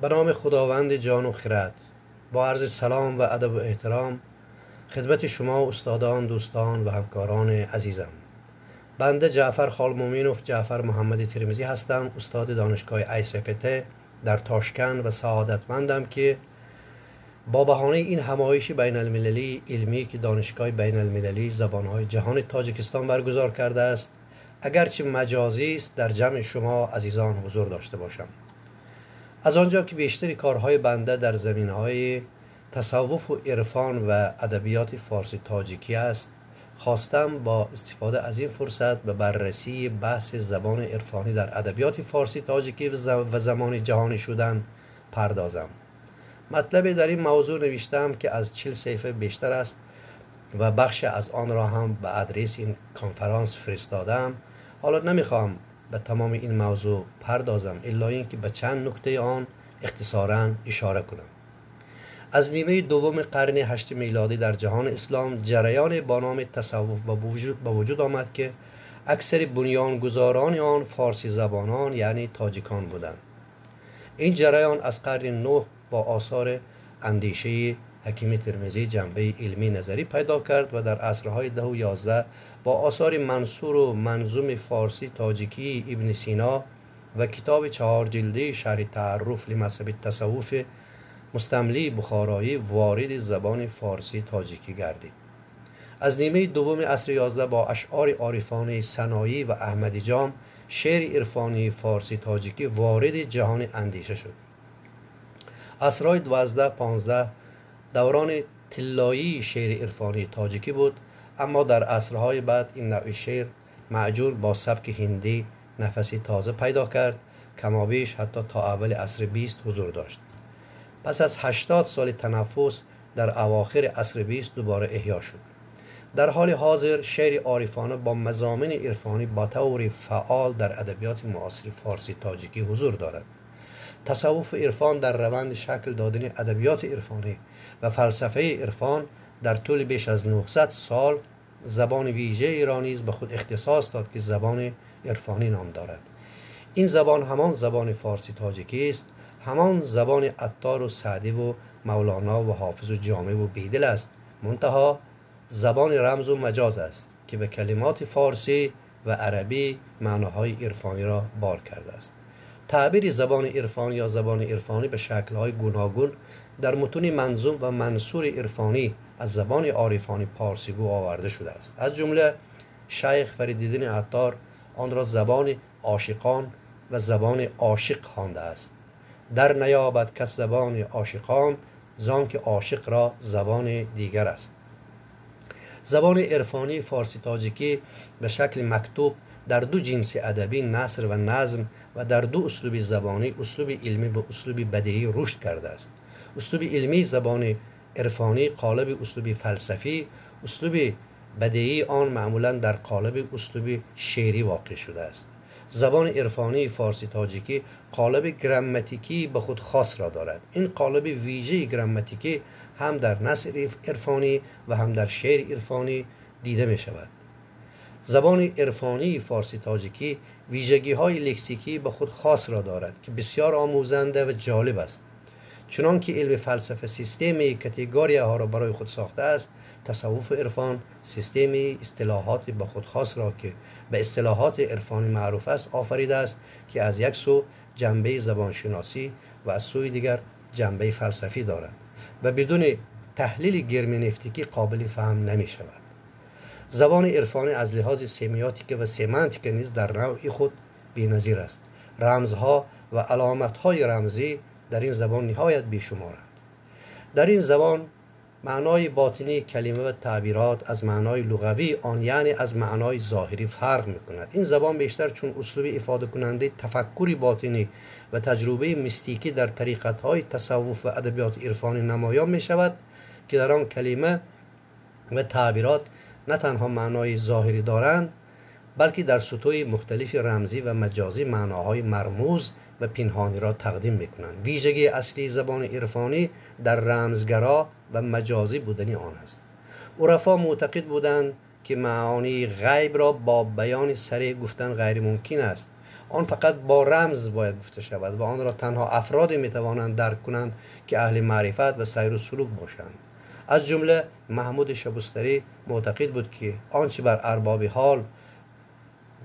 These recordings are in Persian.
به نام خداوند جان و خرد، با عرض سلام و ادب و احترام خدمت شما استادان، دوستان و همکاران عزیزم. بنده جعفر خالمومینوف جعفر محمد ترمذی هستم، استاد دانشگاه ICFT در تاشکند و سعادتمندم که با بهانه این همایش بین المللی علمی که دانشگاه بین المللی زبانهای جهان تاجیکستان برگزار کرده است، اگرچه مجازی است، در جمع شما عزیزان حضور داشته باشم. از آنجا که بیشتری کارهای بنده در زمینهای تصوف و عرفان و ادبیات فارسی تاجیکی است، خواستم با استفاده از این فرصت به بررسی بحث زبان عرفانی در ادبیات فارسی تاجیکی و زمان جهانی شدن پردازم. مطلبی در این موضوع نوشتم که از 40 صفحه بیشتر است و بخش از آن را هم به آدرس این کنفرانس فرستادم. حالا نمیخوام به تمام این موضوع پردازم، الا اینکه به چند نکته آن اختصاراً اشاره کنم. از نیمه دوم قرن 8 میلادی در جهان اسلام جریان با نام تصوف به وجود آمد که اکثر بنیانگذاران آن فارسی زبانان یعنی تاجیکان بودند. این جریان از قرن 9 با آثار اندیشه حکیم ترمذی جنبه علمی نظری پیدا کرد و در عصرهای 10 و 11 با آثار منصور و منظوم فارسی تاجیکی ابن سینا و کتاب 4 جلده شرح تعرف لمذهب تصوف مستملی بخارایی وارد زبان فارسی تاجیکی گردید. از نیمه دوم عصر 11 با اشعار عارفانه سنایی و احمدی جام شعر عرفانی فارسی تاجیکی وارد جهان اندیشه شد. عصرهای 12-15 دوران طلایی شعر عرفانی تاجیکی بود، اما در عصرهای بعد این نوع شعر معجون با سبک هندی نفسی تازه پیدا کرد، کمابیش حتی تا اول عصر 20 حضور داشت. پس از 80 سال تنفس در اواخر عصر 20 دوباره احیا شد. در حال حاضر شعر عارفانه با مضامین عرفانی با طور فعال در ادبیات معاصر فارسی تاجیکی حضور دارد. تصوف عرفان در روند شکل دادن ادبیات عرفانی و فلسفه عرفان در طول بیش از 900 سال زبان ویژه ایرانی به خود اختصاص داد که زبان عرفانی نام دارد. این زبان همان زبان فارسی تاجیکی است، همان زبان عطار و سعدی و مولانا و حافظ و جامع و بیدل است، منتها زبان رمز و مجاز است که به کلمات فارسی و عربی معناهای عرفانی را بار کرده است. تعبیر زبان عرفانی یا زبان عرفانی به شکل‌های گوناگون در متون منظوم و منصور عرفانی از زبان عارفانی پارسیگو آورده شده است. از جمله شیخ فریدالدین عطار آن را زبان عاشقان و زبان عاشق خوانده است. در نیابد کس زبان عاشقان، زانکه عاشق را زبان دیگر است. زبان عرفانی فارسی تاجیکی به شکل مکتوب در دو جنس ادبی نثر و نظم و در دو اسلوب زبانی، اسلوب علمی و اسلوب بدیعی رشد کرده است. اسلوب علمی زبان عرفانی قالب اسلوب فلسفی، اسلوب بدیعی آن معمولا در قالب اسلوب شعری واقع شده است. زبان عرفانی فارسی تاجیکی قالب گراماتیکی به خود خاص را دارد. این قالب ویژه گراماتیکی هم در نثر عرفانی و هم در شعر عرفانی دیده می شود. زبان عرفانی فارسی تاجیکی ویژگی های لکسیکی به خود خاص را دارد که بسیار آموزنده و جالب است. چنان که علم فلسفه سیستمی کاتگوری ها را برای خود ساخته است، تصوف عرفان سیستمی اصطلاحات به خود خاص را که به اصطلاحات عرفانی معروف است آفریده است که از یک سو جنبه زبانشناسی و از سوی دیگر جنبه فلسفی دارد و بدون تحلیل گرمنفتیکی قابل فهم نمی شود. زبان عرفانی از لحاظ سمیاتیک و سمانتیک نیز در نوع خود بی‌نظیر است. رمزها و علامت‌های رمزی در این زبان نهایت بیشمارند. در این زبان معنای باطنی کلمه و تعبیرات از معنای لغوی آن یعنی از معنای ظاهری فرق می‌کند. این زبان بیشتر چون اسلوب افاده کننده تفکری باطنی و تجربه میستیکی در طریقت‌های تصوف و ادبیات عرفانی نمایان می‌شود که در آن کلمه و تعبیرات نه تنها معنای ظاهری دارند، بلکه در سطوح مختلف رمزی و مجازی معناهای مرموز و پنهانی را تقدیم می‌کنند. ویژگی اصلی زبان عرفانی در رمزگرا و مجازی بودن آن است. عرفا معتقد بودند که معانی غیب را با بیان صریح گفتن غیر ممکن است. آن فقط با رمز باید گفته شود و آن را تنها افرادی میتوانند درک کنند که اهل معرفت و سیر و سلوک باشند. از جمله محمود شبستری معتقد بود که آنچه بر ارباب حال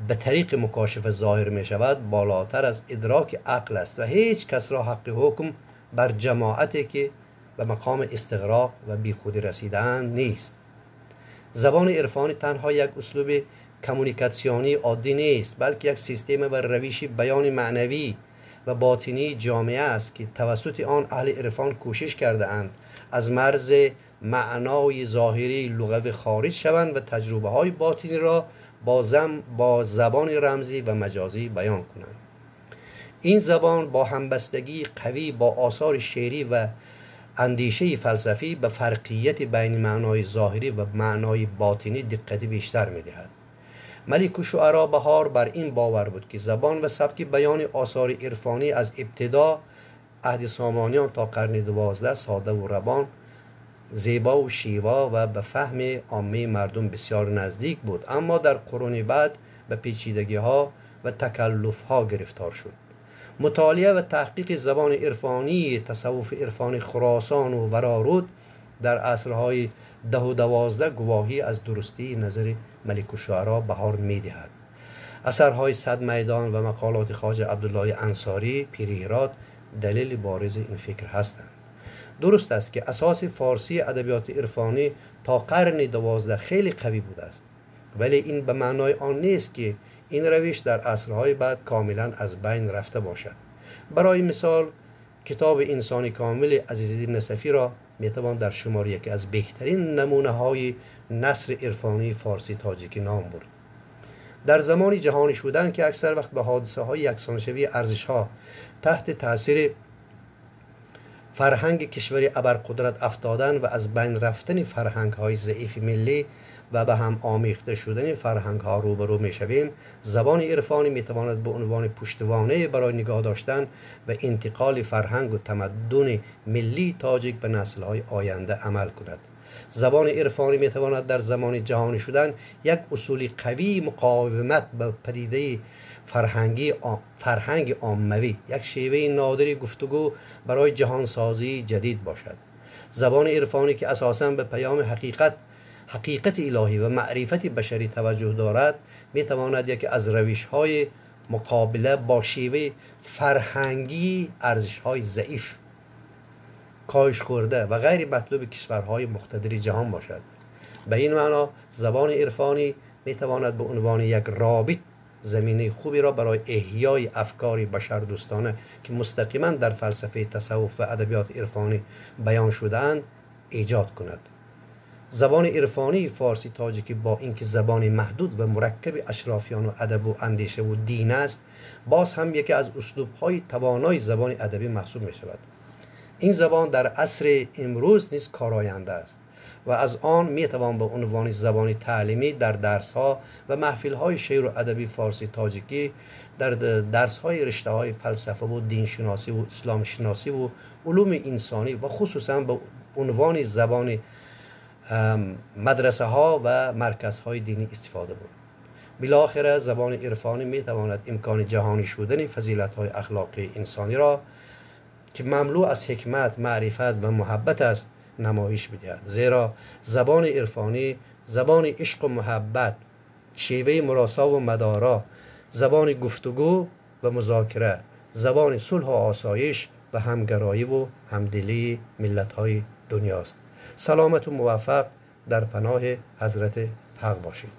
به طریق مکاشفه ظاهر می شود بالاتر از ادراک عقل است و هیچ کس را حق حکم بر جماعتی که به مقام استغراق و بیخودی رسیدند نیست. زبان عرفانی تنها یک اسلوب کمونیکاسیونی عادی نیست، بلکه یک سیستم و روش بیان معنوی و باطنی جامعه است که توسط آن اهل عرفان کوشش کرده اند از مرز معنای ظاهری لغوی خارج شوند و تجربه های باطنی را با زبان رمزی و مجازی بیان کنند. این زبان با همبستگی قوی با آثار شعری و اندیشه فلسفی به فرقیت بین معنای ظاهری و معنای باطنی دقت بیشتر می‌دهد. ملک الشعرا بهار بر این باور بود که زبان و سبک بیان آثار عرفانی از ابتدا عهد سامانیان تا قرن 12 ساده و روان، زیبا و شیوا و به فهم عامه مردم بسیار نزدیک بود، اما در قرون بعد به پیچیدگی‌ها و تکلف‌ها گرفتار شد. مطالعه و تحقیق زبان عرفانی تصوف عرفانی خراسان و ورارود در عصرهای 10 و 12 گواهی از درستی نظر ملک الشعرا بهار می‌دهد. اثرهای صد میدان و مقالات خواجه عبدالله انصاری پیر هرات دلیل بارز این فکر هستند. درست است که اساس فارسی ادبیات عرفانی تا قرن 12 خیلی قوی بوده است، ولی این به معنای آن نیست که این روش در عصرهای بعد کاملا از بین رفته باشد. برای مثال کتاب انسانی کامل عزیزالدین نصفی را میتوان در شمار یکی از بهترین نمونه های نثر عرفانی فارسی تاجیکی نام برد. در زمان جهانی شدن که اکثر وقت به حادثه های یکسانشوی ارزش ها تحت تاثیر فرهنگ کشوری ابرقدرت افتادن و از بین رفتن فرهنگ های ضعیف ملی و به هم آمیخته شدن فرهنگ ها روبرو می شویم، زبان عرفانی می تواند به عنوان پشتوانه برای نگاه داشتن و انتقال فرهنگ و تمدن ملی تاجیک به نسل های آینده عمل کند. زبان عرفانی می تواند در زمان جهانی شدن یک اصول قوی مقاومت به پدیده فرهنگ عاموی، یک شیوه نادری گفتگو برای جهانسازی جدید باشد. زبان عرفانی که اساساً به پیام حقیقت الهی و معرفت بشری توجه دارد می تواند یکی از روش‌های مقابله با شیوه فرهنگی ارزش‌های ضعیف، کاهش خورده و غیر مطلوب کشورهای مقتدر جهان باشد. به این معنا زبان عرفانی می تواند به عنوان یک رابط زمینه خوبی را برای احیای افکار بشردوستانه که مستقیما در فلسفه تصوف و ادبیات عرفانی بیان شده‌اند ایجاد کند. زبان عرفانی فارسی تاجیکی با اینکه زبان محدود و مرکب اشرافیان و ادب و اندیشه و دین است، باز هم یکی از اسلوب‌های توانای زبان ادبی محسوب می شود. این زبان در عصر امروز نیز کارآینده است و از آن می توان به عنوان زبان تعلیمی در درس‌ها و محفل‌های شعر و ادبی فارسی تاجیکی، در درس‌های رشته‌های فلسفه و دینشناسی و اسلام شناسی و علوم انسانی و خصوصا به عنوان زبان مدرسه ها و مرکز های دینی استفاده بود. بالاخره زبان عرفانی می تواند امکان جهانی شدن فضیلت های اخلاقی انسانی را که مملو از حکمت، معرفت و محبت است نمایش بدهد. زیرا زبان عرفانی زبان عشق و محبت، شیوه مراسا و مدارا، زبان گفتگو و مذاکره، زبان صلح و آسایش و همگرایی و همدلی ملت های دنیاست. سلامت و موفق در پناه حضرت حق باشید.